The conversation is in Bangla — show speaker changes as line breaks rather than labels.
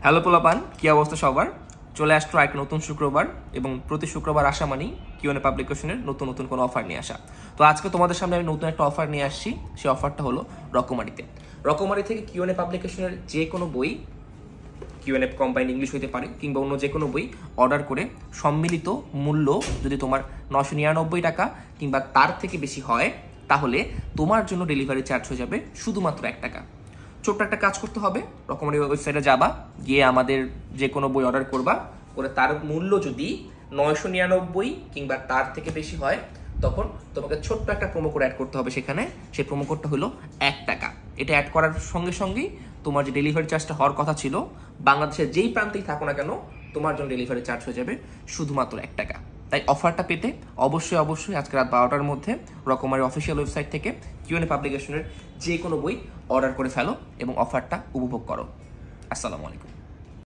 হ্যালো পোলাপান, কি অবস্থা সবার? চলে আসলো এক নতুন শুক্রবার এবং প্রতি শুক্রবার আসা মানেই কিউএনএ পাবলিকেশনের নতুন নতুন কোনো অফার নিয়ে আসা। তো আজকে তোমাদের সামনে আমি নতুন একটা অফার নিয়ে আসছি। সেই অফারটা হলো রকমারিতে। রকমারি থেকে কিউএনএ পাবলিকেশনের যে কোনো বই, কিউএনএ কম্বাইন্ড ইংলিশ হতে পারে কিংবা অন্য যে কোনো বই অর্ডার করে সম্মিলিত মূল্য যদি তোমার 999 টাকা কিংবা তার থেকে বেশি হয়, তাহলে তোমার জন্য ডেলিভারি চার্জ হয়ে যাবে শুধুমাত্র 1 টাকা। ছোট্ট একটা কাজ করতে হবে, রকমারি ওয়েবসাইটে যাবা, গিয়ে আমাদের যে কোনো বই অর্ডার করবা, করে তার মূল্য যদি 999 কিংবা তার থেকে বেশি হয়, তখন তোমাকে ছোট্ট একটা প্রোমো কোড অ্যাড করতে হবে সেখানে। সেই প্রোমো কোডটা হলো 1 টাকা। এটা অ্যাড করার সঙ্গে সঙ্গেই তোমার যে ডেলিভারি চার্জটা হওয়ার কথা ছিল, বাংলাদেশের যেই প্রান্তেই থাকো না কেন, তোমার জন্য ডেলিভারি চার্জ হয়ে যাবে শুধুমাত্র 1 টাকা। তাই অফারটা পেতে অবশ্যই আজকে রাত 12টার মধ্যে রকমারি অফিসিয়াল ওয়েবসাইট থেকে কিউএনএ পাবলিকেশনের যে কোনো বই অর্ডার করে ফেলো এবং অফারটা উপভোগ করো। আসসালামু আলাইকুম।